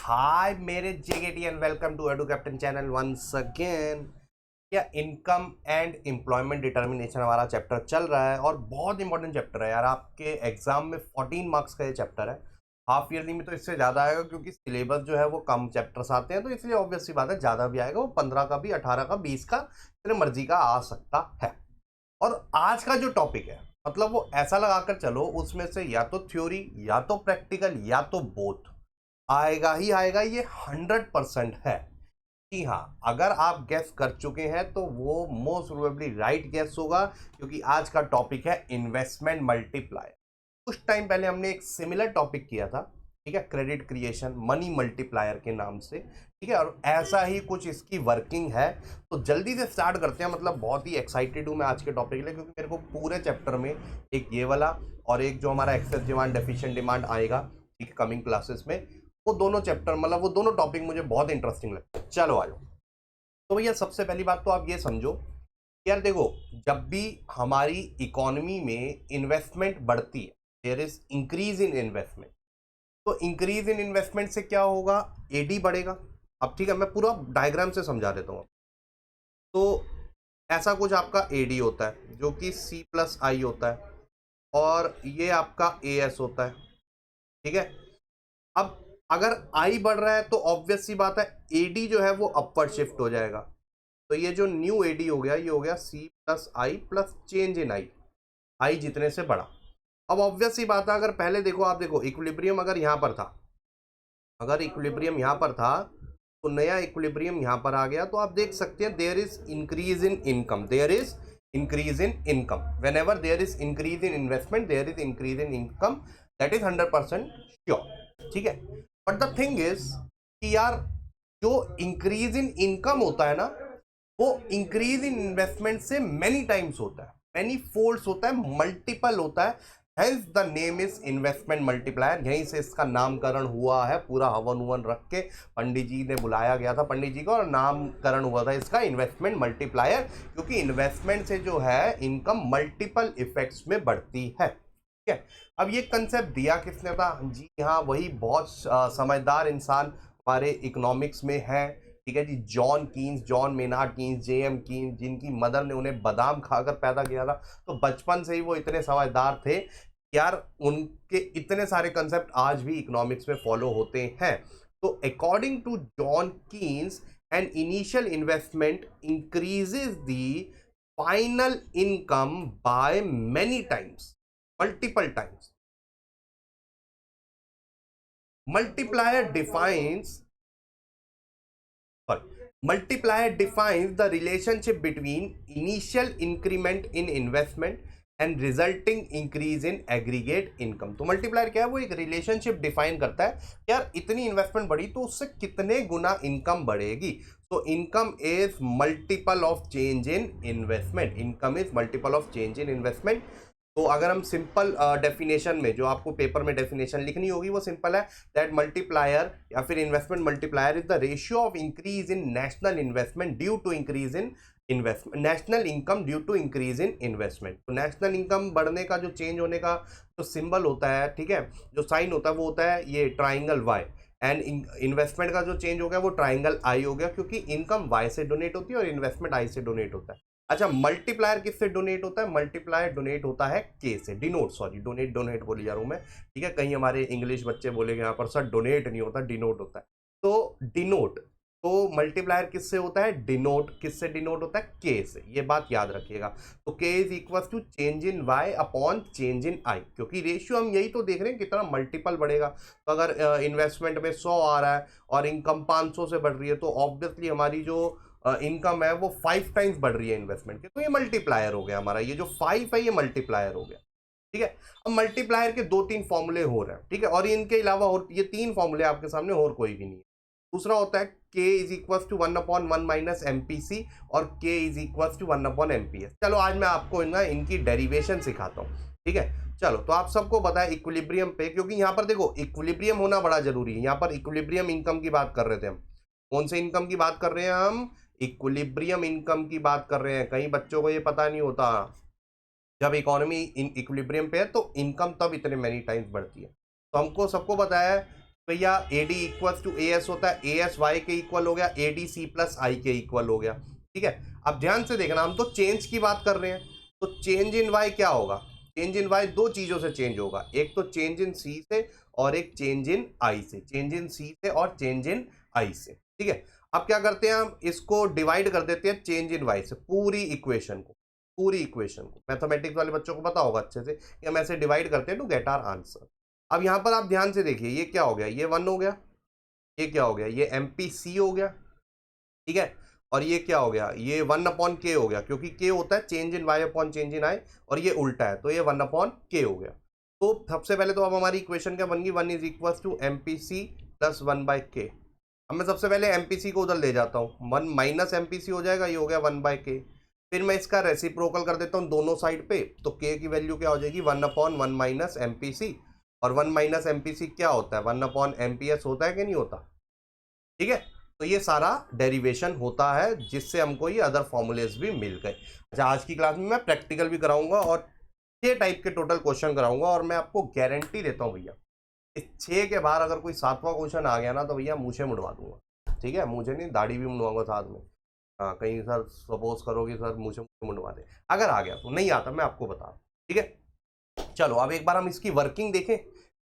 हाय मेरे जेकेटी and welcome to Edu Captain channel once again. क्या इनकम एंड एम्प्लॉयमेंट डिटर्मिनेशन हमारा चैप्टर चल रहा है और बहुत इंपॉर्टेंट चैप्टर है यार। आपके एग्जाम में 14 मार्क्स का ये चैप्टर है। हाफ ईयरली में तो इससे ज़्यादा आएगा क्योंकि सिलेबस जो है वो कम चैप्टर्स आते हैं, तो इसलिए ऑब्वियस सी बात है ज़्यादा भी आएगा। वो 15 का भी, 18 का, 20 का, तेरे मर्जी का आ सकता है। और आज का जो टॉपिक है मतलब वो ऐसा लगा कर चलो, उसमें से या तो थ्योरी या तो प्रैक्टिकल या तो बोथ आएगा ही आएगा। ये 100% है कि हाँ, अगर आप गैस कर चुके हैं तो वो मोस्ट प्रोबेबली राइट गैस होगा, क्योंकि आज का टॉपिक है इन्वेस्टमेंट मल्टीप्लायर। कुछ टाइम पहले हमने एक सिमिलर टॉपिक किया था, ठीक है, क्रेडिट क्रिएशन मनी मल्टीप्लायर के नाम से, ठीक है, और ऐसा ही कुछ इसकी वर्किंग है। तो जल्दी से स्टार्ट करते हैं। मतलब बहुत ही एक्साइटेड हूँ मैं आज के टॉपिक के लिए, क्योंकि मेरे को पूरे चैप्टर में एक ये वाला और एक जो हमारा एक्सेस डिमांड डेफिशिएंट डिमांड आएगा, ठीक, कमिंग क्लासेस में, वो दोनों चैप्टर मतलब वो दोनों टॉपिक मुझे बहुत इंटरेस्टिंग लगता है। चलो आ जाओ। तो भैया सबसे पहली बात तो आप ये समझो, यार देखो, जब भी हमारी इकोनॉमी में इन्वेस्टमेंट बढ़ती है, there is increase in investment, तो इंक्रीज इन इन्वेस्टमेंट से क्या होगा, एडी बढ़ेगा। अब ठीक है, मैं पूरा डायग्राम से समझा देता हूँ। तो ऐसा कुछ आपका एडी होता है जो कि सी प्लस आई होता है, और ये आपका ए एस होता है, ठीक है। अब अगर आई बढ़ रहा है तो ऑब्वियस सी बात है एडी जो है वो अपवर्ड शिफ्ट हो जाएगा। तो ये जो न्यू एडी हो गया, ये हो गया C plus I plus change in I, I जितने से बढ़ा। अब ऑब्वियस सी बात है, अगर पहले देखो, आप देखो इक्विलिब्रियम अगर यहां पर था, अगर इक्विलिब्रियम यहां पर था तो नया इक्विलिब्रियम यहां पर आ गया, तो आप देख सकते हैं there is increase in income, there is increase in income. Whenever there is increase in investment there is increase in income, that is 100% sure, ठीक है। बट द थिंग इज कि यार, जो इंक्रीज इन इनकम होता है ना, वो increase in investment से मेनी टाइम्स होता है, मेनी फोल्ड्स होता है, मल्टीपल होता है। Hence the name is investment multiplier. यहीं से इसका नामकरण हुआ है, पूरा हवन उवन रख के पंडित जी ने बुलाया गया था पंडित जी को, और नामकरण हुआ था इसका इन्वेस्टमेंट मल्टीप्लायर, क्योंकि इन्वेस्टमेंट से जो है इनकम मल्टीपल इफेक्ट्स में बढ़ती है, ठीक है। अब ये कंसेप्ट दिया किसने था? जी हाँ, वही बहुत समझदार इंसान हमारे इकोनॉमिक्स में है, ठीक है जी, John Keynes, John Maynard Keynes, JM Keynes, जिनकी मदर ने उन्हें बादाम खाकर पैदा किया था। तो बचपन से ही वो इतने समझदार थे, यार उनके इतने सारे कंसेप्ट आज भी इकोनॉमिक्स में फॉलो होते हैं। तो according to John Keynes, an initial investment increases the final income by many times, multiple times. multiplier defines multiplier defines the relationship between initial increment in investment and resulting increase in aggregate income. तो multiplier क्या है? वो एक relationship define करता है, यार इतनी investment बढ़ी तो उससे कितने गुना इनकम बढ़ेगी। तो income is multiple of change in investment, income is multiple of change in investment. तो अगर हम सिंपल डेफिनेशन में, जो आपको पेपर में डेफिनेशन लिखनी होगी, वो सिंपल है, दैट मल्टीप्लायर या फिर investment multiplier is the ratio of increase in national investment due to increase in investment, national income due to increase in investment. तो नेशनल इनकम बढ़ने का जो चेंज होने का जो सिंबल होता है, ठीक है, जो साइन होता है, वो होता है ये ट्राइंगल वाई, एंड इन्वेस्टमेंट का जो चेंज हो गया वो ट्राइंगल आई हो गया, क्योंकि इनकम वाई से डोनेट होती है और इन्वेस्टमेंट आई से डोनेट होता है। अच्छा, मल्टीप्लायर किससे डोनेट होता है? मल्टीप्लायर डोनेट होता है के से, डिनोट, सॉरी डोनेट डोनेट बोल जा रहा हूं मैं, ठीक है, कहीं हमारे इंग्लिश बच्चे बोलेंगे यहाँ पर सर डोनेट नहीं होता, डिनोट होता है। तो डिनोट, तो मल्टीप्लायर किससे होता है? डिनोट, किससे डिनोट होता है? के से, ये बात याद रखिएगा। तो K is equal to change in Y upon change in I, क्योंकि रेशियो हम यही तो देख रहे हैं कितना मल्टीपल बढ़ेगा। तो अगर इन्वेस्टमेंट में 100 आ रहा है और इनकम 500 से बढ़ रही है, तो ऑब्वियसली हमारी जो इनकम है वो 5 टाइम्स बढ़ रही है इन्वेस्टमेंट के, तो ये मल्टीप्लायर हो गया हमारा, ये जो 5 है ये मल्टीप्लायर हो गया, ठीक है। अब मल्टीप्लायर के 2-3 फॉर्मूले हो रहे हैं, ठीक है, और इनके अलावा और ये 3 फॉर्मूले आपके सामने, और कोई भी नहीं है। दूसरा होता है k is equal to 1/1 minus MPC, और k इज इक्वल टू 1/एमपीएस। चलो आज मैं आपको इनकी डेरिवेशन सिखाता हूँ, ठीक है। चलो, तो आप सबको पता है इक्विलिब्रियम पे, क्योंकि यहाँ पर देखो इक्विलिब्रियम होना बड़ा जरूरी है। यहाँ पर इक्विलिब्रियम इनकम की बात कर रहे थे हम, कौन से इनकम की बात कर रहे हैं हम? इक्विलिब्रियम इनकम की बात कर रहे हैं। कई बच्चों को ये पता नहीं होता, जब इकोनॉमी इन इक्विलिब्रियम पे है तो इनकम तब इतने मैनी टाइम्स बढ़ती है। तो हमको सबको पता है भैया A D equal to A S होता है, ए एस वाई के इक्वल हो गया, ए डी सी प्लस आई के इक्वल हो गया। ठीक है, अब ध्यान से देखना, हम तो चेंज की बात कर रहे हैं, तो चेंज इन वाई क्या होगा, चेंज इन वाई दो चीजों से चेंज होगा, एक तो चेंज इन सी से और एक चेंज इन आई से, चेंज इन सी से और चेंज इन आई से। ठीक है, अब क्या करते हैं, हम इसको डिवाइड कर देते हैं चेंज इन वाई से, पूरी इक्वेशन को, पूरी इक्वेशन को मैथमेटिक्स वाले बच्चों को पता होगा अच्छे से कि हम ऐसे डिवाइड करते हैं टू गेट आवर आंसर। अब यहां पर आप ध्यान से देखिए, ये क्या हो गया, ये 1 हो गया, ये क्या हो गया, ये एमपीसी हो गया। ठीक है, और ये क्या हो गया, ये 1/k हो गया, क्योंकि k होता है change in y upon change in I, और ये उल्टा है, तो ये 1/k हो गया। तो सबसे पहले तो अब हमारी इक्वेशन क्या बन गई, 1 is equal to MPC plus 1/k। अब मैं सबसे पहले एमपीसी को उधर ले जाता हूँ, 1 माइनस एमपीसी हो जाएगा, ये हो गया 1/k। फिर मैं इसका रेसिप्रोकल कर देता हूँ दोनों साइड पे, तो k की वैल्यू क्या हो जाएगी, 1/1 माइनस एमपीसी, और 1 माइनस एमपीसी क्या होता है, 1/mps होता है कि नहीं होता। ठीक है, तो ये सारा डेरिवेशन होता है, जिससे हमको ये अदर फॉर्मूलेज भी मिल गए। अच्छा, आज की क्लास में मैं प्रैक्टिकल भी कराऊंगा और 6 टाइप के टोटल क्वेश्चन कराऊंगा, और मैं आपको गारंटी देता हूँ भैया, इस 6 के बाद अगर कोई 7वां क्वेश्चन आ गया ना, तो भैया मुझे मुड़वा दूंगा। ठीक है, मुझे नहीं, दाढ़ी भी मुड़वाऊंगा साथ में। हाँ, कहीं सर सपोज करोगे सर मुझे मुड़वा दे, अगर आ गया तो, नहीं आता मैं आपको बता। ठीक है, चलो अब एक बार हम इसकी वर्किंग देखें,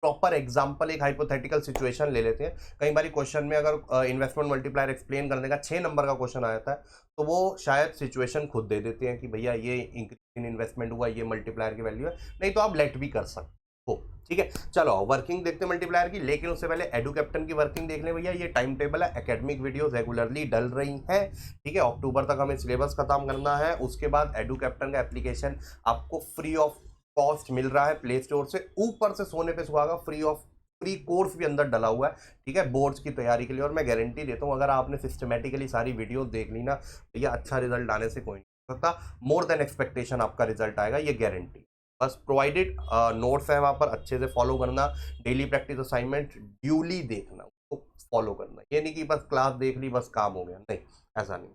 प्रॉपर एग्जांपल, एक हाइपोथेटिकल सिचुएशन ले लेते हैं। कई बार क्वेश्चन में अगर इन्वेस्टमेंट मल्टीप्लायर एक्सप्लेन करने का 6 नंबर का क्वेश्चन आ जाता है, तो वो शायद सिचुएशन खुद दे देते हैं कि भैया ये इंक्रीज इन इन्वेस्टमेंट हुआ, ये मल्टीप्लायर की वैल्यू है, नहीं तो आप लेट भी कर सकते हो। ठीक है, चलो वर्किंग देखते हैं मल्टीप्लायर की, लेकिन उससे पहले एडू कैप्टन की वर्किंग देख लें भैया। ये टाइम टेबल है, एकेडमिक वीडियो रेगुलरली डल रही है। ठीक है, अक्टूबर तक हमें सिलेबस खत्म करना है, उसके बाद एडू कैप्टन का एप्लीकेशन आपको फ्री ऑफ कॉस्ट मिल रहा है प्ले स्टोर से, ऊपर से सोने पे सुहागा फ्री कोर्स भी अंदर डला हुआ है। ठीक है, बोर्ड्स की तैयारी के लिए, और मैं गारंटी देता हूँ अगर आपने सिस्टमेटिकली सारी वीडियो देख ली ना, तो ये अच्छा रिजल्ट आने से कोई नहीं सकता, मोर देन एक्सपेक्टेशन आपका रिजल्ट आएगा, ये गारंटी। बस प्रोवाइडेड नोट्स है वहाँ पर, अच्छे से फॉलो करना, डेली प्रैक्टिस असाइनमेंट ड्यूली देखना, उसको फॉलो करना, ये नहीं कि बस क्लास देख ली बस काम हो गया, नहीं, ऐसा नहीं।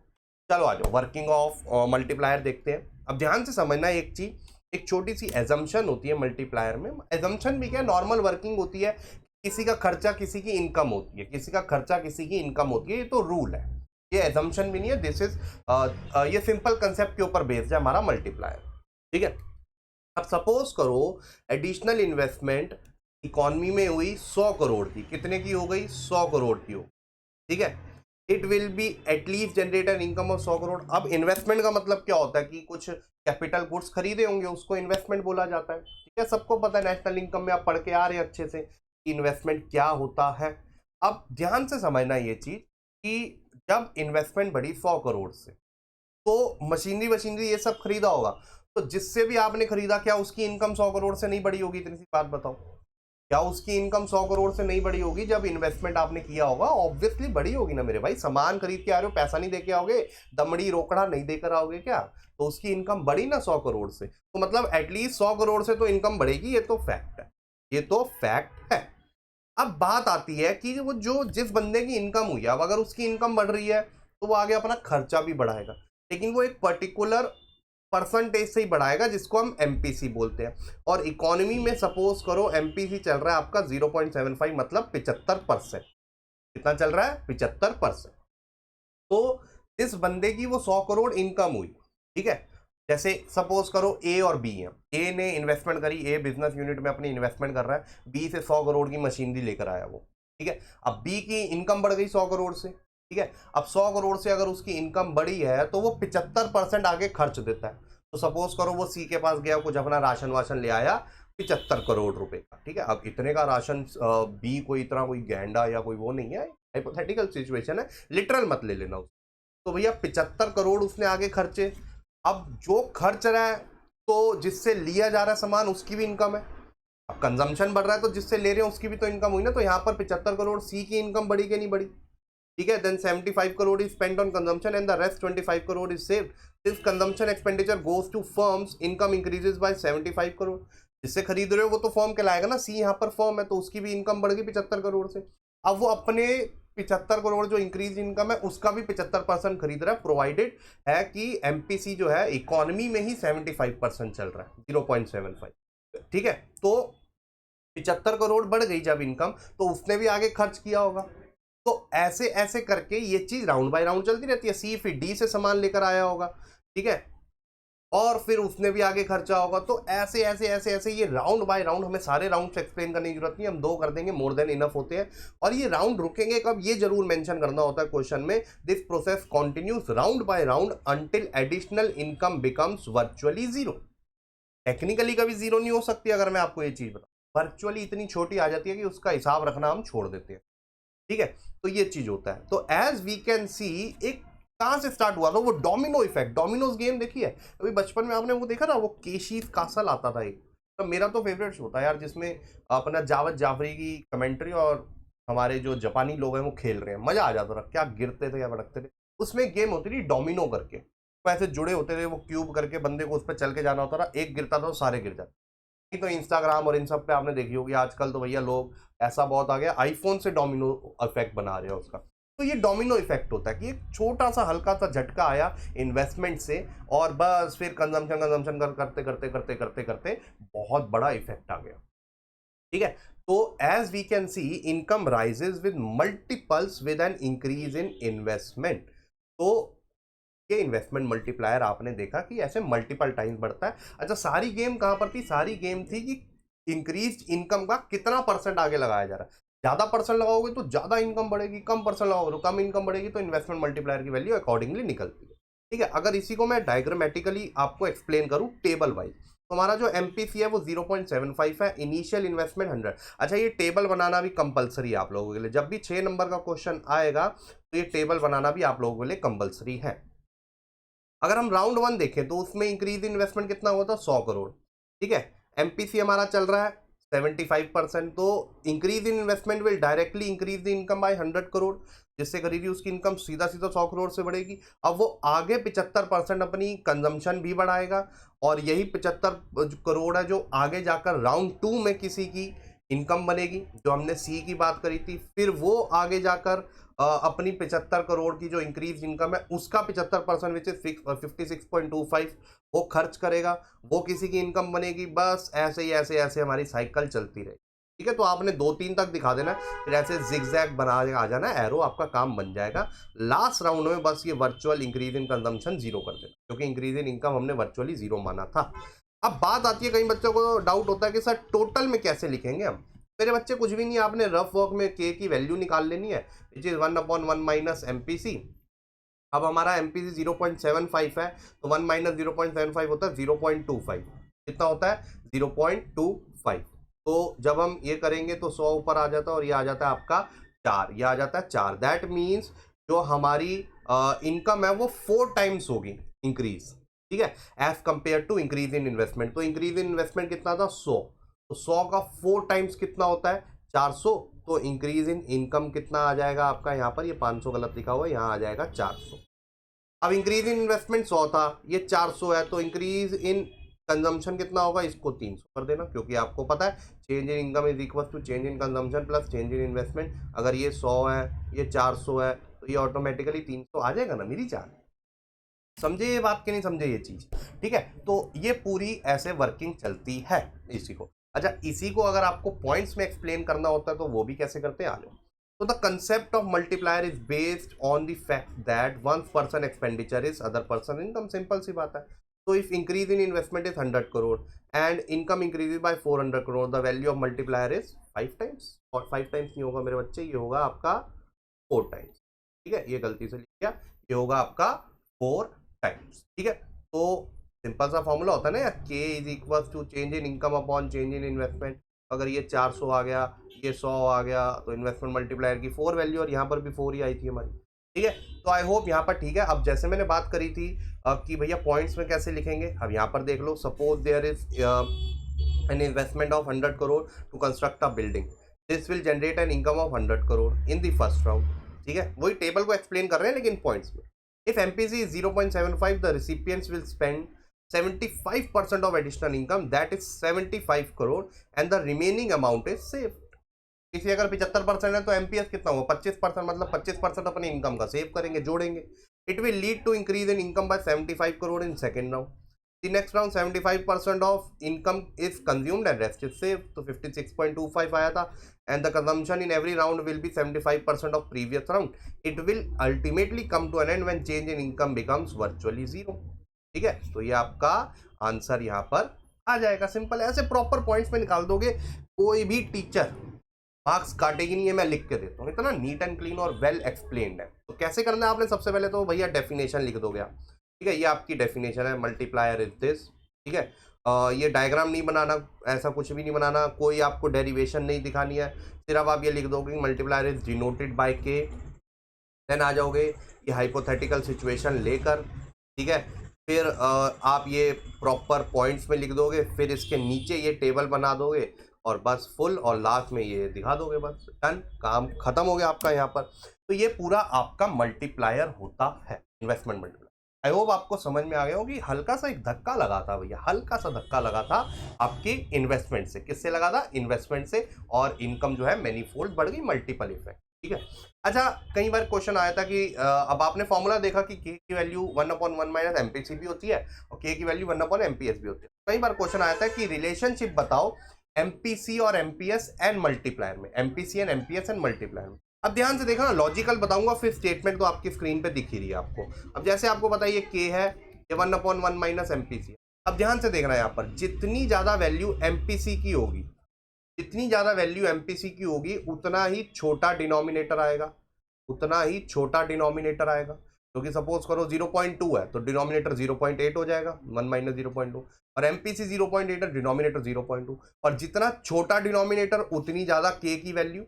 चलो आ जाओ, वर्किंग ऑफ मल्टीप्लायर देखते हैं। अब ध्यान से समझना एक चीज, एक छोटी सी एजम्पशन होती है मल्टीप्लायर में। एजम्पशन भी क्या, नॉर्मल वर्किंग होती है, किसी का खर्चा किसी की इनकम होती है, किसी का खर्चा किसी की इनकम होती है, ये तो रूल है, ये एजम्पशन भी नहीं है, दिस इज ये सिंपल कंसेप्ट के ऊपर बेस्ड है हमारा मल्टीप्लायर। ठीक है, अब सपोज करो एडिशनल इन्वेस्टमेंट इकोनॉमी में हुई 100 करोड़ की, कितने की हो गई, 100 करोड़ की हो। ठीक है, it will be at least generate an income of 100 crore. अब इन्वेस्टमेंट का मतलब क्या होता है कि कुछ कैपिटल गुड्स खरीदे होंगे, उसको इन्वेस्टमेंट बोला जाता है। ठीक है, सबको पता है, नेशनल इनकम में आप पढ़ के आ रहे हैं अच्छे से कि इन्वेस्टमेंट क्या होता है। अब ध्यान से समझना ये चीज कि जब इन्वेस्टमेंट बढ़ी 100 करोड़ से, तो मशीनरी मशीनरी ये सब खरीदा होगा, तो जिससे भी आपने खरीदा, क्या उसकी इनकम 100 करोड़ से नहीं बढ़ी होगी, इतनी सी बात बताओ, क्या उसकी इनकम 100 करोड़ से नहीं बढ़ी होगी। जब इन्वेस्टमेंट आपने किया होगा ऑब्वियसली बढ़ी होगी ना मेरे भाई, सामान खरीद के आ रहे हो, पैसा नहीं देके आओगे, दमड़ी रोकड़ा नहीं देकर आओगे क्या, तो उसकी इनकम बढ़ी ना 100 करोड़ से, तो मतलब एटलीस्ट 100 करोड़ से तो इनकम बढ़ेगी, ये तो फैक्ट है, ये तो फैक्ट है। अब बात आती है कि वो जो जिस बंदे की इनकम हुई है, अब अगर उसकी इनकम बढ़ रही है तो वो आगे अपना खर्चा भी बढ़ाएगा, लेकिन वो एक पर्टिकुलर परसेंटेज से ही बढ़ाएगा, जिसको हम एमपीसी बोलते हैं। और इकोनॉमी में सपोज करो एमपीसी चल रहा है आपका 0.75, मतलब 75%। कितना चल रहा है, 75%। तो इस बंदे की वो 100 करोड़ इनकम हुई। ठीक है, जैसे सपोज करो ए और बी है, ए ने इन्वेस्टमेंट करी, ए बिजनेस यूनिट में अपनी इन्वेस्टमेंट कर रहा है, बी से 100 करोड़ की मशीनरी लेकर आया वो। ठीक है, अब बी की इनकम बढ़ गई 100 करोड़ से। ठीक है, अब 100 करोड़ से अगर उसकी इनकम बढ़ी है, तो वो 75% आगे खर्च देता है। तो सपोज करो वो सी के पास गया, कुछ अपना राशन वाशन ले आया 75 करोड़ रुपए का। ठीक है, अब इतने का राशन, बी कोई इतना कोई गैंडा या कोई वो नहीं है, हाइपोथेटिकल सिचुएशन है, लिटरल मत ले लेना उसको। तो भैया 75 करोड़ उसने आगे खर्चे। अब जो खर्च रहा है, तो जिससे लिया जा रहा है सामान उसकी भी इनकम है। अब कंजम्पशन बढ़ रहा है, तो जिससे ले रहे हैं उसकी भी तो इनकम हुई ना। तो यहाँ पर 75 करोड़ सी की इनकम बढ़ी कि नहीं बढ़ी। ठीक है, then 75 crore is spent on consumption and the rest 25 crore is saved. This consumption expenditure goes to firms, income increases by 75 crore. जिससे खरीद रहे हो वो तो फर्म कहलाएगा ना, सी यहाँ पर फर्म है, तो उसकी भी इनकम बढ़ गई 75 करोड़ से। अब वो अपने 75 करोड़ जो इंक्रीज इनकम है उसका भी 75% खरीद रहा है, प्रोवाइडेड है कि एमपीसी जो है इकोनॉमी में ही 75% चल रहा है, 0.75। ठीक है, तो 75 करोड़ बढ़ गई जब इनकम, तो उसने भी आगे खर्च किया होगा। तो ऐसे ऐसे करके ये चीज राउंड बाय राउंड चलती रहती है। सी फिर डी से सामान लेकर आया होगा, ठीक है, और फिर उसने भी आगे खर्चा होगा। तो ऐसे ऐसे ऐसे ऐसे ये राउंड बाय राउंड, हमें सारे राउंड एक्सप्लेन करने की जरूरत नहीं, हम 2 कर देंगे, मोर देन इनफ होते हैं। और ये राउंड रुकेंगे कब, ये जरूर मेंशन करना होता है क्वेश्चन में, this process continues round bye round until additional income becomes virtually zero. Technically कभी जीरो नहीं हो सकती, अगर मैं आपको ये चीज बताऊं, वर्चुअली इतनी छोटी आ जाती है कि उसका हिसाब रखना हम छोड़ देते हैं, ठीक है। तो ये चीज होता है। तो एज वी कैन सी, एक कहां से स्टार्ट हुआ था वो डोमिनो इफेक्ट। डोमिनोज गेम देखिए, अभी बचपन में आपने वो देखा ना, वो केशीज कासल आता था एक, तो मेरा तो फेवरेट शो था यार, जिसमें अपना जावेद जाफरी की कमेंट्री और हमारे जो जापानी लोग हैं वो खेल रहे हैं, मजा आ जाता था, क्या गिरते थे क्या भड़कते थे। उसमें गेम होती थी डोमिनो करके, तो ऐसे जुड़े होते थे वो क्यूब करके, बंदे को उस पर चल के जाना होता था, एक गिरता था तो सारे गिर जाते। तो इंस्टाग्राम और इन सब पे आपने देखी होगी आजकल, तो भैया लोग ऐसा बहुत आ गया, आईफोन से डोमिनो इफेक्ट बना रहे हैं उसका। तो ये डोमिनो इफेक्ट होता है कि एक छोटा सा हल्का सा झटका आया इन्वेस्टमेंट से, और बस फिर कंजम्पशन कंजम्पशन करते करते करते करते करते बहुत बड़ा इफेक्ट आ गया, ठीक है। तो as we can see, income rises with multiples with an increase in investment. तो ये इन्वेस्टमेंट मल्टीप्लायर आपने देखा कि ऐसे मल्टीपल टाइम्स बढ़ता है। अच्छा, सारी गेम कहां पर थी, सारी गेम थी कि इंक्रीज इनकम का कितना परसेंट आगे लगाया जा रहा है। ज्यादा परसेंट लगाओगे तो ज्यादा इनकम बढ़ेगी, कम परसेंट लगाओगे तो कम इनकम बढ़ेगी, तो इन्वेस्टमेंट मल्टीप्लायर की वैल्यू अकॉर्डिंगली निकलती है, ठीक है। अगर इसी को मैं डायग्रामेटिकली आपको एक्सप्लेन करूं टेबल वाइज, तो हमारा जो एमपीसी है वो 0.75 है, इनिशियल इन्वेस्टमेंट 100। अच्छा, ये टेबल बनाना भी कंपलसरी है आप लोगों के लिए, जब भी 6 नंबर का क्वेश्चन आएगा तो ये टेबल बनाना भी आप लोगों के लिए कंपलसरी है। अगर हम राउंड 1 देखें तो उसमें इंक्रीज इन्वेस्टमेंट कितना हुआ था, 100 करोड़, ठीक है। एमपीसी हमारा चल रहा है 75%, तो increase in investment will directly increase the income by 100 crore, जिससे करीबी उसकी इनकम सीधा सीधा 100 करोड़ से बढ़ेगी। अब वो आगे 75% अपनी कंजम्पशन भी बढ़ाएगा, और यही 75 करोड़ है जो आगे जाकर राउंड 2 में किसी की इनकम बनेगी, जो हमने सी की बात करी थी। फिर वो आगे जाकर अपनी 75 करोड़ की जो इंक्रीज इनकम है उसका 75% विच इज 56.25 वो खर्च करेगा, वो किसी की इनकम बनेगी। बस ऐसे ही ऐसे ऐसे हमारी साइकिल चलती रहेगी, ठीक है। तो आपने 2-3 तक दिखा देना, फिर ऐसे जिगजैग बना आ जाना, एरो आपका काम बन जाएगा। लास्ट राउंड में बस ये virtual increase in consumption zero कर देना, क्योंकि इंक्रीज इन इनकम हमने वर्चुअली जीरो माना था। अब बात आती है, कई बच्चों को डाउट होता है कि सर टोटल में कैसे लिखेंगे हम। मेरे बच्चे कुछ भी नहीं, आपने रफ वर्क में के की वैल्यू निकाल लेनी है, विच इज 1/1 माइनस एमपीसी। अब हमारा एमपीसी 0.75 है, तो 1 माइनस 0.75 होता है 0.25। कितना होता है, 0.25। तो जब हम ये करेंगे तो 100 ऊपर आ जाता है, और ये आ जाता है आपका 4, ये आ जाता है 4। दैट मीन्स जो हमारी इनकम है वो 4 टाइम्स होगी इंक्रीज, ठीक है, as compare to increase in investment. तो इंक्रीज इन इन्वेस्टमेंट कितना था, 100, तो 100 का 4 टाइम्स कितना होता है, 400। तो इंक्रीज इन इनकम कितना आ जाएगा आपका, यहाँ पर ये 500 गलत लिखा हुआ है, यहाँ आ जाएगा 400। अब इंक्रीज इन इन्वेस्टमेंट 100 था, ये 400 है, तो इंक्रीज इन कंजम्पशन कितना होगा, इसको 300 कर देना, क्योंकि आपको पता है change in income is equal to change in consumption plus change in investment. अगर ये 100 है, ये 400 है, तो ये ऑटोमेटिकली 300 आ जाएगा ना मेरी जान। समझे ये बात कि नहीं समझे ये चीज, ठीक है। तो ये पूरी ऐसे वर्किंग चलती है इसी को। अच्छा, इसी को अगर आपको पॉइंट्स में एक्सप्लेन करना होता है तो वो भी कैसे करते हैं, आ जाओ। तो the concept of multiplier is based on the fact that one person expenditure is other person income. Simple सी बात है। तो if increase in investment is 100 crore and income increase by 400 crore, the value of multiplier is 5 times. और 5 times नहीं होगा मेरे बच्चे, ये होगा आपका 4 टाइम्स, ठीक है। ये गलती से लिख दिया, ये होगा आपका 4 टाइम्स, ठीक है। तो सिंपल सा फॉर्मूला होता है ना यार, K is equal to change in income upon change in investment. अगर ये 400 आ गया, ये 100 आ गया, तो इन्वेस्टमेंट मल्टीप्लायर की 4 वैल्यू, और यहाँ पर भी 4 ही आई थी हमारी, ठीक है। तो आई होप यहाँ पर ठीक है। अब जैसे मैंने बात करी थी कि भैया पॉइंट्स में कैसे लिखेंगे, अब यहाँ पर देख लो, suppose there is an investment of 100 crore to construct a building, this will generate an income of 100 crore in the first round, ठीक है। वही टेबल को एक्सप्लेन कर रहे हैं लेकिन पॉइंट्स में। If MPC is 0.75, the recipients will spend 75% of additional income, that is 75 crore, and the remaining amount is saved. किसी अगर 75% है तो MPS कितना हुआ, 25%, मतलब 25% अपनी इनकम का सेव करेंगे, जोड़ेंगे। It will lead to increase in income by 75 crore in second round. The next round 75% of income is consumed and rest is save, तो 56.25 आया था। And the consumption in every round will be 75% of previous round, it will ultimately come to an end when change in income becomes virtually zero. ठीक है, तो ये आपका answer यहाँ पर आ जाएगा। सिंपल है, ऐसे प्रॉपर पॉइंट्स में निकाल दोगे, कोई भी टीचर मार्क्स काटेगी नहीं है, मैं लिख के देता हूँ, इतना नीट एंड क्लीन और वेल एक्सप्लेन्ड है। तो कैसे करना है आपने, सबसे पहले तो भैया डेफिनेशन लिख दोगे आप। ठीक है, ये आपकी डेफिनेशन है, मल्टीप्लायर इज दिस। ठीक है, ये डायग्राम नहीं बनाना, ऐसा कुछ भी नहीं बनाना, कोई आपको डेरिवेशन नहीं दिखानी है, सिर्फ आप ये लिख दोगे मल्टीप्लायर इज डिनोटेड बाय के। देन आ जाओगे ये हाइपोथेटिकल सिचुएशन लेकर। ठीक है, फिर आप ये प्रॉपर पॉइंट्स में लिख दोगे, फिर इसके नीचे ये टेबल बना दोगे और बस फुल, और लास्ट में ये दिखा दोगे, बस डन, काम खत्म हो गया आपका यहाँ पर। तो ये पूरा आपका मल्टीप्लायर होता है, इन्वेस्टमेंट मल्टीप्लायर। आई होप आपको समझ में आ गया हो कि हल्का सा एक धक्का लगा था भैया, हल्का सा धक्का लगा था आपकी इन्वेस्टमेंट से। किससे लगा था? इन्वेस्टमेंट से, और इनकम जो है मैनीफोल्ड बढ़ गई, मल्टीपल इफेक्ट। ठीक है, अच्छा कई बार क्वेश्चन आया था कि अब आपने फॉर्मूला देखा कि के की वैल्यू 1/1 माइनस एमपीसी भी होती है और के की वैल्यू 1/एमपीएस भी होती है। कई बार क्वेश्चन आया था कि रिलेशनशिप बताओ एमपीसी और एमपीएस एंड मल्टीप्लायर में, MPC and MPS and multiplier में। अब ध्यान से देखना, लॉजिकल बताऊंगा, फिर स्टेटमेंट तो आपकी स्क्रीन पे दिख ही रही है आपको। अब जैसे आपको पता है ये के है, ये 1/1 माइनस एमपीसी। अब ध्यान से देखना, यहाँ पर जितनी ज्यादा वैल्यू एमपीसी की होगी, जितनी ज्यादा वैल्यू एमपीसी की होगी, उतना ही छोटा डिनोमिनेटर आएगा, उतना ही छोटा डिनोमिनेटर आएगा। क्योंकि सपोज करो 0.2 है तो डिनोमिनेटर 0.8 हो जाएगा, 1 माइनस 0.2, और एमपीसी 0.8 है, डिनोमिनेटर 0.2। और जितना छोटा डिनोमिनेटर उतनी ज्यादा के की वैल्यू,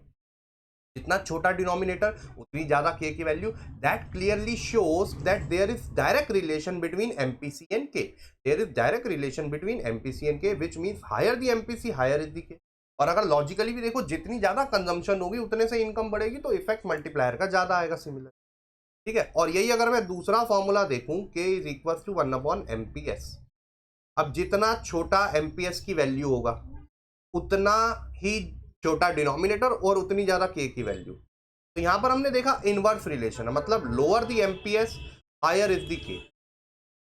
जितना छोटा डिनोमिनेटर उतनी ज्यादा के की value. That clearly shows that there is direct relation between MPC and K, there is direct relation between MPC and K, which means higher the MPC higher is the K. और अगर logically भी देखो, जितनी ज्यादा consumption होगी उतने से income बढ़ेगी, तो इफेक्ट मल्टीप्लायर का ज्यादा आएगा, सिमिलर। ठीक है, और यही अगर मैं दूसरा फॉर्मूला देखूं, के इज इक्वल टू 1/एमपीएस। अब जितना छोटा एमपीएस की वैल्यू होगा उतना ही छोटा डिनोमिनेटर और उतनी ज्यादा के की वैल्यू। तो यहां पर हमने देखा इनवर्स रिलेशन है, मतलब lower the MPS higher is the K,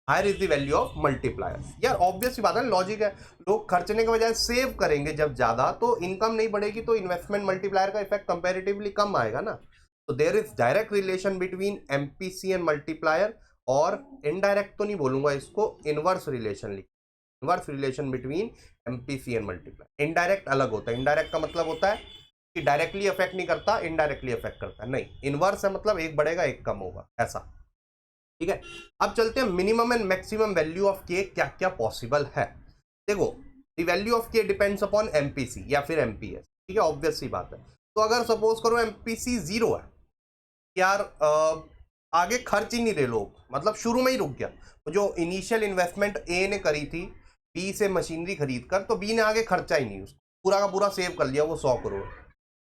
higher is the value of multiplier. यार ऑब्वियस सी बात है, लॉजिक है, लोग खर्चने के बजाय सेव करेंगे जब ज्यादा, तो इनकम नहीं बढ़ेगी, तो इन्वेस्टमेंट मल्टीप्लायर का इफेक्ट कंपैरेटिवली कम आएगा ना। तो there is direct relation between MPC and multiplier, और इनडायरेक्ट तो नहीं बोलूंगा इसको, इनवर्स रिलेशन लिख, inverse relation between MPC and multiplier. Indirect अलग होता है, इनडायरेक्ट का मतलब होता है कि डायरेक्टली अफेक्ट नहीं करता, इनडायरेक्टली अफेक्ट करता है। नहीं, इनवर्स है मतलब एक बढ़ेगा एक कम होगा, ऐसा। ठीक है, अब चलते हैं minimum and maximum value of के क्या क्या पॉसिबल है। देखो, द वैल्यू ऑफ के डिपेंड्स अपॉन एमपीसी या फिर एमपीएस। ठीक है, ऑब्वियस सी बात है। तो अगर सपोज करो एमपीसी 0 है, यार आगे खर्च ही नहीं रहे लोग, मतलब शुरू में ही रुक गया, जो इनिशियल इन्वेस्टमेंट ए ने करी थी बी से मशीनरी खरीद कर, तो बी ने आगे खर्चा ही नहीं, उसको पूरा का पूरा सेव कर लिया वो 100 करोड़।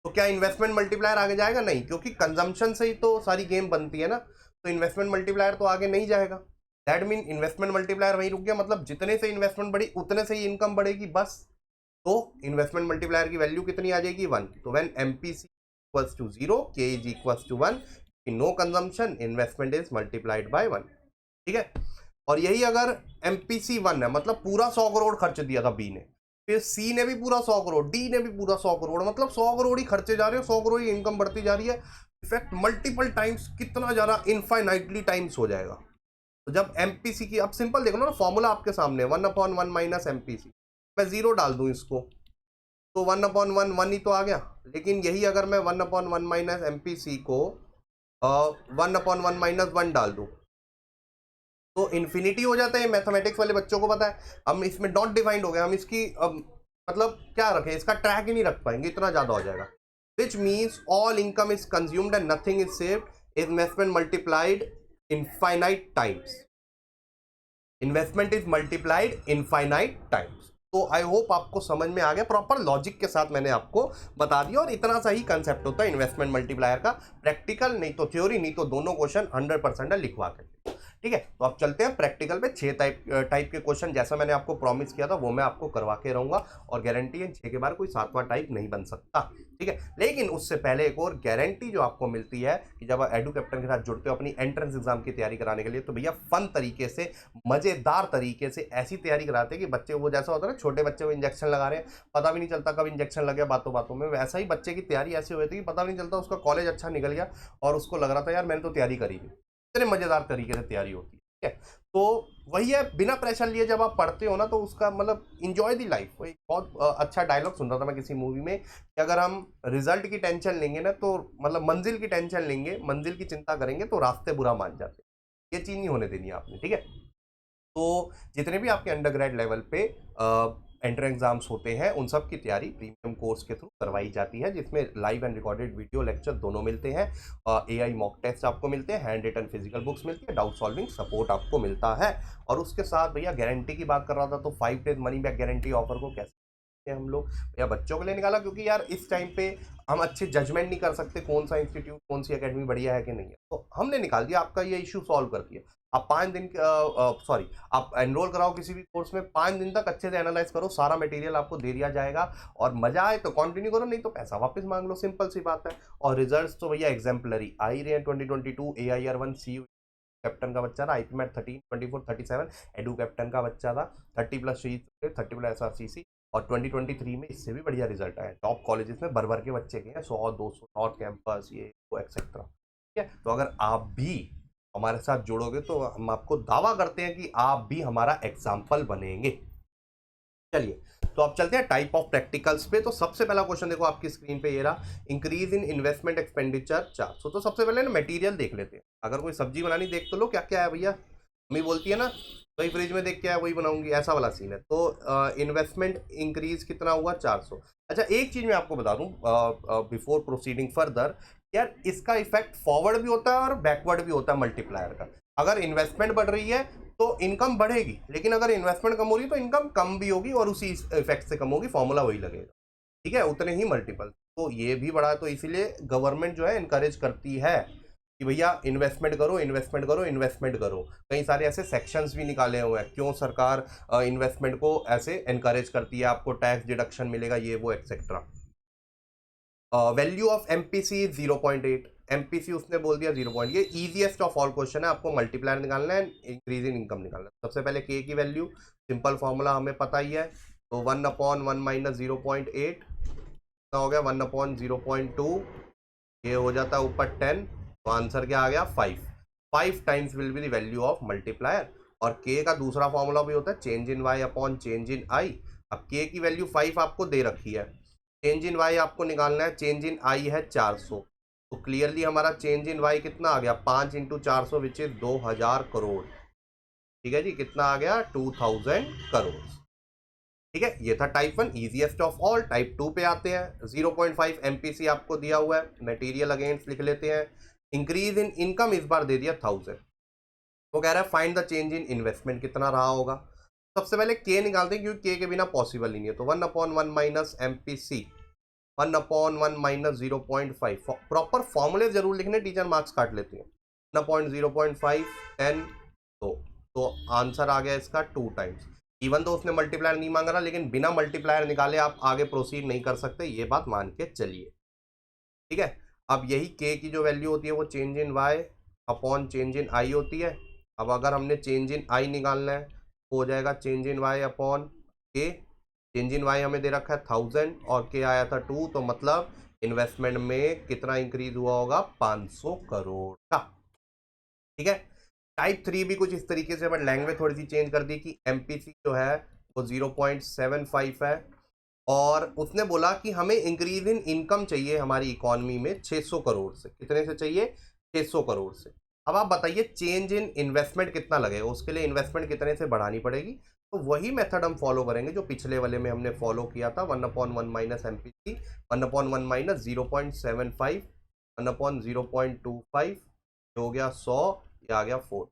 तो क्या इन्वेस्टमेंट मल्टीप्लायर आगे जाएगा? नहीं, क्योंकि कंजम्पशन से ही तो सारी गेम बनती है ना, तो इन्वेस्टमेंट मल्टीप्लायर तो आगे नहीं जाएगा। दैट मीन इन्वेस्टमेंट मल्टीप्लायर वहीं रुक गया, मतलब जितने से इन्वेस्टमेंट बढ़ी उतने से ही इनकम बढ़ेगी, बस। तो इन्वेस्टमेंट मल्टीप्लायर की वैल्यू कितनी आ जाएगी? 1। तो when MPC equals to 0, K is equals to 1, no consumption, investment is multiplied by 1। ठीक है, और यही अगर एमपीसी 1 है, मतलब पूरा 100 करोड़ खर्च दिया था बी ने, फिर सी ने भी पूरा 100 करोड़, डी ने भी पूरा 100 करोड़, मतलब 100 करोड़ ही खर्चे जा रहे हैं, 100 करोड़ ही इनकम बढ़ती जा रही है। इफेक्ट मल्टीपल टाइम्स, कितना ज्यादा, इनफाइनाइटली टाइम्स हो जाएगा। तो जब एमपीसी की, अब सिंपल देखो ना, फॉर्मूला आपके सामने 1/1 माइनस एमपीसी, मैं 0 डाल दूं इसको तो 1/1 1 ही तो आ गया। लेकिन यही अगर मैं 1/1 माइनस एमपीसी को 1/1 माइनस 1 डाल दूं तो इन्फिनिटी हो जाता है। मैथमेटिक्स वाले बच्चों को पता है, हम इसमें डॉट डिफाइंड हो गए, हम इसकी मतलब क्या रखें, इसका ट्रैक ही नहीं रख पाएंगे, इतना ज्यादा हो जाएगा। which means all income is consumed and nothing is saved, investment multiplied infinite times, investment is multiplied infinite times। तो आई होप आपको समझ में आ गया, प्रॉपर लॉजिक के साथ मैंने आपको बता दिया, और इतना सा ही कंसेप्ट होता है इन्वेस्टमेंट मल्टीप्लायर का, प्रैक्टिकल नहीं तो थ्योरी, नहीं तो दोनों क्वेश्चन 100% लिखवा के। ठीक है, तो अब चलते हैं प्रैक्टिकल पे। 6 टाइप के क्वेश्चन जैसा मैंने आपको प्रॉमिस किया था वो मैं आपको करवा के रहूंगा, और गारंटी है 6 के बाद कोई 7वां टाइप नहीं बन सकता। ठीक है, लेकिन उससे पहले एक और गारंटी जो आपको मिलती है कि जब आप एडू कैप्टन के साथ जुड़ते हो अपनी एंट्रेंस एग्जाम की तैयारी कराने के लिए, तो भैया फन तरीके से, मजेदार तरीके से ऐसी तैयारी कराते हैं कि बच्चे, वो जैसा होता है ना छोटे बच्चे को इंजेक्शन लगा रहे हैं, पता भी नहीं चलता कब इंजेक्शन लग गया बातों बातों में, वैसा ही बच्चे की तैयारी ऐसी हुई थी कि पता भी नहीं चलता उसका कॉलेज अच्छा निकल गया और उसको लग रहा था यार मैंने तो तैयारी करी थी। इतने मजेदार तरीके से तैयारी होती है। ठीक है, तो वही है, बिना प्रेशर लिए जब आप पढ़ते हो ना तो उसका मतलब इंजॉय दी लाइफ। एक बहुत अच्छा डायलॉग सुन रहा था मैं किसी मूवी में कि अगर हम रिजल्ट की टेंशन लेंगे ना, तो मतलब मंजिल की टेंशन लेंगे, मंजिल की चिंता करेंगे तो रास्ते बुरा मान जाते हैं। ये चीज नहीं होने देनी आपने। ठीक है, तो जितने भी आपके अंडर ग्रेड लेवल पे एंट्रेंस एग्जाम्स होते हैं उन सब की तैयारी प्रीमियम कोर्स के थ्रू करवाई जाती है, जिसमें live and recorded video lecture दोनों मिलते हैं, AI मॉक टेस्ट आपको मिलते हैं, हैंड रिटन फिजिकल बुक्स मिलती है, डाउट सॉल्विंग सपोर्ट आपको मिलता है, और उसके साथ भैया गारंटी की बात कर रहा था तो 5 days money back guarantee offer को कैसे हम लोग या बच्चों के लिए निकाला, क्योंकि यार इस टाइम पे हम अच्छे जजमेंट नहीं कर सकते कौन सा इंस्टीट्यूट कौन सी एकेडमी बढ़िया है कि नहीं है, तो हमने निकाल दिया, आपका ये इशू सॉल्व कर दिया। आप 5 दिन सॉरी आप एनरोल कराओ किसी भी कोर्स में, 5 दिन तक अच्छे से एनालाइज करो, सारा मटेरियल आपको दे दिया जाएगा, और मजा आए तो कंटिन्यू करो, नहीं तो पैसा वापस मांग लो, सिंपल सी बात है। और रिजल्ट्स तो भैया एग्जाम्पलरी आ ही रहे हैं। 2022 AIR1 CU कैप्टन का बच्चा था, IP मैट 13, 24, 37 एडू कैप्टन का बच्चा था, 30+ 30+ SRCC, और 2023 में इससे भी बढ़िया रिजल्ट आया। टॉप कॉलेजेस में भर भर के बच्चे गए हैं, 100 200 नॉर्थ कैंपस ये वो एक्सेट्रा। ठीक है, तो अगर आप भी हमारे साथ जुड़ोगे तो हम आपको दावा करते हैं कि आप भी हमारा एग्जाम्पल बनेंगे। चलिए, तो अब चलते हैं टाइप ऑफ प्रैक्टिकल्स पे। तो सबसे पहला क्वेश्चन देखो आपकी स्क्रीन पे ये रहा, इंक्रीज इन इन्वेस्टमेंट एक्सपेंडिचर 400। तो सबसे पहले ना मटेरियल देख लेते हैं। अगर कोई सब्जी बनानी देख तो लो क्या क्या है भैया, मम्मी बोलती है ना वही फ्रिज में देख के आया वही बनाऊंगी, ऐसा वाला सीन है। तो इन्वेस्टमेंट इंक्रीज कितना हुआ 400। अच्छा, एक चीज मैं आपको बता दूं बिफोर प्रोसीडिंग फर्दर, यार इसका इफेक्ट फॉरवर्ड भी होता है और बैकवर्ड भी होता है मल्टीप्लायर का। अगर इन्वेस्टमेंट बढ़ रही है तो इनकम बढ़ेगी, लेकिन अगर इन्वेस्टमेंट कम हो रही है तो इनकम कम भी होगी और उसी इफेक्ट से कम होगी, फॉर्मूला वही लगेगा। ठीक है, उतने ही मल्टीपल। तो ये भी बढ़ा है, तो इसीलिए गवर्नमेंट जो है इनकरेज करती है कि भैया इन्वेस्टमेंट करो इन्वेस्टमेंट करो इन्वेस्टमेंट करो। कई सारे ऐसे सेक्शंस भी निकाले हुए हैं क्यों सरकार इन्वेस्टमेंट को ऐसे एनकरेज करती है, आपको टैक्स डिडक्शन मिलेगा ये वो etcetera. Value of MPC 0.8, MPC उसने बोल दिया 0. ये इजीएस्ट ऑफ ऑल क्वेश्चन है, आपको मल्टीप्लायर निकालना है, इंक्रीज इन इनकम निकालना है। सबसे पहले के की वैल्यू, सिंपल फॉर्मूला हमें पता ही है, तो 1/1 - 0.8 हो गया 1/0.2, ये हो जाता है ऊपर 10, तो आंसर क्या आ गया 5 times will be the value of multiplier. और के का दूसरा फॉर्मूला भी होता है change in Y upon change in I. अब के की वैल्यू 5 आपको दे रखी है, चेंज इन वाई आपको निकालना है, चेंज इन आई है 400, तो क्लियरली हमारा चेंज इन वाई कितना आ गया 5 × 400 विच इज 2000 करोड़। ठीक है जी, कितना आ गया 2000 करोड़। ठीक है, ये था type 1 easiest of all. Type 2 पे आते हैं, 0.5 MPC आपको दिया हुआ है, मटेरियल अगेंस्ट लिख लेते हैं, इंक्रीज इन इनकम इस बार दे दिया 1000, वो कह रहा है find the change in investment कितना रहा होगा। सबसे पहले के निकालते हैं क्योंकि के के बिना पॉसिबल नहीं है, तो 1/1 - MPC 1/1 - 0.5, प्रॉपर फॉर्मूले जरूर लिखने, टीचर मार्क्स काट लेते हैं। 1/0.5 10, तो आंसर आ गया इसका 2 टाइम्स। इवन तो उसने मल्टीप्लायर नहीं मांगा था, लेकिन बिना मल्टीप्लायर निकाले आप आगे प्रोसीड नहीं कर सकते, ये बात मान के चलिए। ठीक है, अब यही के की जो वैल्यू होती है वो change in Y upon change in I होती है। अब अगर हमने चेंज इन आई निकालना है तो हो जाएगा चेंज इन वाई अपॉन के। चेंज इन वाई हमें दे रखा है 1000 और के आया था 2, तो मतलब इन्वेस्टमेंट में कितना इंक्रीज हुआ होगा 500 करोड़ का। ठीक है, टाइप 3 भी कुछ इस तरीके से, बट लैंग्वेज थोड़ी सी चेंज कर दी कि MPC जो है वो 0.75 है, और उसने बोला कि हमें इंक्रीज इन इनकम चाहिए हमारी इकोनॉमी में 600 करोड़ से। कितने से चाहिए 600 करोड़ से। अब आप बताइए चेंज इन इन्वेस्टमेंट कितना लगेगा, उसके लिए इन्वेस्टमेंट कितने से बढ़ानी पड़ेगी। तो वही मेथड हम फॉलो करेंगे जो पिछले वाले में हमने फॉलो किया था, 1/1 - MPC 1/1 - 0.75 1/0.25, जो हो गया 100, ये आ गया 4।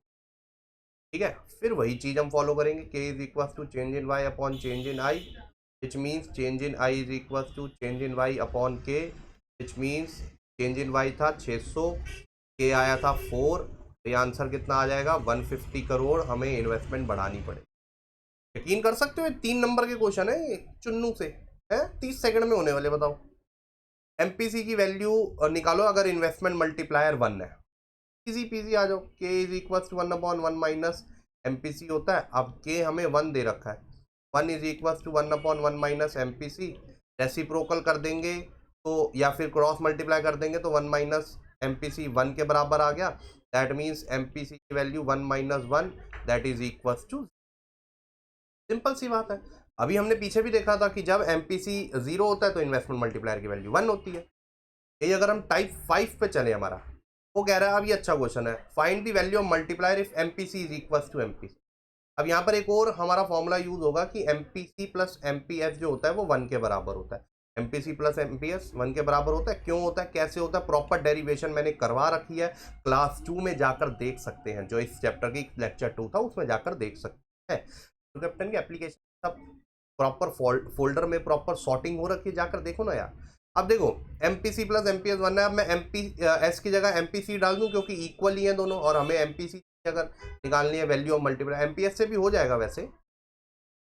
ठीक है, फिर वही चीज हम फॉलो करेंगे, K is equal to change in Y upon change in I, which means change in I is equal to change in Y upon K, which means change in Y था 600, के आया था 4, तो ये आंसर कितना आ जाएगा, 150 करोड़ हमें इन्वेस्टमेंट बढ़ानी पड़ेगी। यकीन कर सकते हो 3 नंबर के क्वेश्चन है चुन्नू से, है 30 सेकंड में होने वाले। बताओ एमपीसी की वैल्यू निकालो अगर इन्वेस्टमेंट मल्टीप्लायर 1 है। इजी पीजी आ जाओ, K is equal to 1/1 minus MPC होता है। अब के हमें 1 दे रखा है, 1 is equal to 1/1 minus MPC. Reciprocal कर देंगे तो या फिर क्रॉस मल्टीप्लाई कर देंगे तो 1 माइनस एमपीसी 1 के बराबर आ गया। दैट मीन्स एमपीसी की value 1 minus 1 that is equal to, simple सी बात है। अभी हमने पीछे भी देखा था कि जब एमपीसी 0 होता है तो इन्वेस्टमेंट मल्टीप्लायर की वैल्यू 1 होती है। ये अगर हम टाइप 5 पे चले, हमारा वो कह रहा है, अब ये अच्छा क्वेश्चन है, find the value of multiplier if MPC is equal to MPC. अब यहाँ पर एक और हमारा फॉर्मूला यूज होगा कि एमपीसी प्लस एमपीएस जो होता है वो 1 के बराबर होता है। एमपीसी प्लस एमपीएस 1 के बराबर होता है। क्यों होता है, कैसे होता है, प्रॉपर डेरिवेशन मैंने करवा रखी है, क्लास 2 में जाकर देख सकते हैं। जो इस चैप्टर की लेक्चर 2 था उसमें जाकर देख सकते हैं। तो कैप्टन की एप्लीकेशन सब प्रॉपर फोल्डर में प्रॉपर सॉर्टिंग हो रखी है, जाकर देखो ना यार। अब देखो एमपीसी प्लस एमपीएस 1 है। अब मैं एस की जगह एमपीसी डाल दूं क्योंकि इक्वल ही है दोनों, और हमें एमपीसी अगर निकालनी है वैल्यू ऑफ मल्टीप्लाई, एमपीएस से भी हो जाएगा वैसे।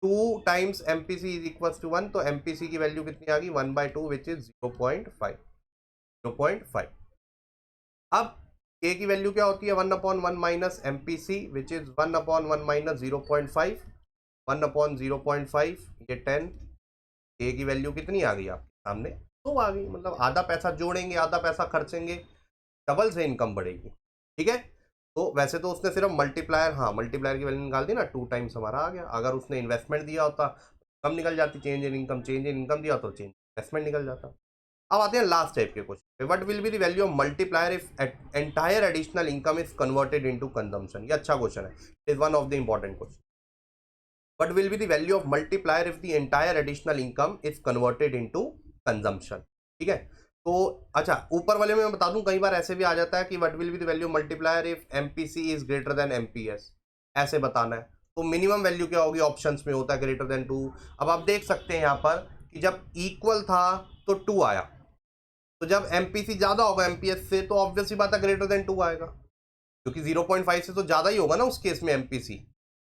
2 times MPC is equal to 1, तो एमपीसी की वैल्यू कितनी आ गई, 1/2 विच इज 0.5। अब के की वैल्यू क्या होती है, 1/1 minus MPC which is 1/1 minus 0.5, 1/0.5 ये 10। के की वैल्यू कितनी आ गई आपके सामने, तो आ गई। मतलब आधा पैसा जोड़ेंगे आधा पैसा खर्चेंगे, डबल से इनकम बढ़ेगी। ठीक है, तो वैसे तो उसने सिर्फ मल्टीप्लायर, हाँ मल्टीप्लायर की वैल्यू निकाल दी ना, 2 टाइम्स हमारा आ गया। अगर उसने इन्वेस्टमेंट दिया होता कम निकल जाती, change in income, change in income दिया तो चेंज इन्वेस्टमेंट निकल जाता। अब आते हैं लास्ट टाइप के question, what will be the value of multiplier if entire additional income is converted into consumption. ये अच्छा क्वेश्चन है, is one of the important question. What will be the value of multiplier if the entire additional income is converted into consumption? ठीक है, तो अच्छा ऊपर वाले में मैं बता दूं, कई बार ऐसे भी आ जाता है कि what will be the value of multiplier if MPC is greater than MPS, ऐसे बताना है। तो मिनिमम वैल्यू क्या होगी, ऑप्शंस में होता है ग्रेटर देन 2। अब आप देख सकते हैं यहाँ पर कि जब इक्वल था तो 2 आया, तो जब MPC ज्यादा होगा MPS से तो ऑब्वियस सी बात है ग्रेटर देन 2 आएगा, क्योंकि 0.5 से तो ज्यादा ही होगा ना उस केस में MPC।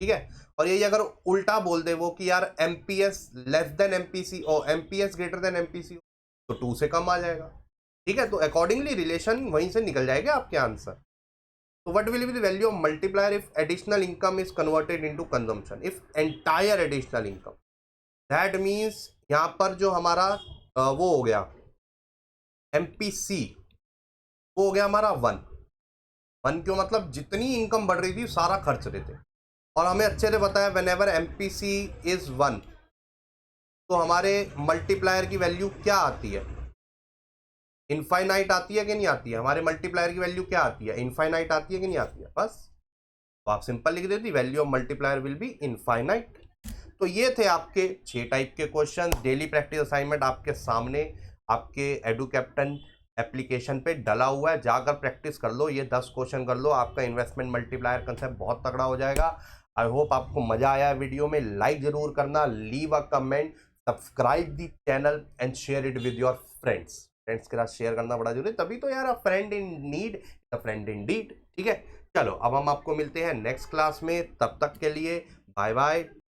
ठीक है, और यही अगर उल्टा बोल दे वो कि यार MPS लेस देन MPC और MPS ग्रेटर देन MPC तो 2 से कम आ जाएगा। ठीक है, तो अकॉर्डिंगली रिलेशन वहीं से निकल जाएगा आपके आंसर। तो what will be the value of multiplier if additional income is converted into consumption, if entire additional income, that means यहां पर जो हमारा वो हो गया MPC, वो हो गया हमारा 1 क्यों, मतलब जितनी इनकम बढ़ रही थी सारा खर्च रहे थे। और हमें अच्छे से बताया वेन एवर MPC इज 1 तो हमारे मल्टीप्लायर की वैल्यू क्या आती है, इनफाइनाइट आती है कि नहीं आती है। हमारे मल्टीप्लायर की वैल्यू क्या आती है, इनफाइनाइट आती है कि नहीं आती है। बस तो आप सिंपल लिख देती, value of multiplier will be infinite. तो ये थे आपके 6 टाइप के क्वेश्चन। डेली प्रैक्टिस असाइनमेंट आपके सामने आपके एडू कैप्टन एप्लीकेशन पे डला हुआ है, जाकर प्रैक्टिस कर लो। ये 10 क्वेश्चन कर लो, आपका इन्वेस्टमेंट मल्टीप्लायर कंसेप्ट बहुत तगड़ा हो जाएगा। आई होप आपको मजा आया वीडियो में। लाइक जरूर करना, leave a comment, subscribe the channel and share it with your friends के साथ शेयर करना बड़ा जरूरी, तभी तो यार a friend in need a friend in deed. ठीक है, चलो अब हम आपको मिलते हैं नेक्स्ट क्लास में, तब तक के लिए बाय बाय।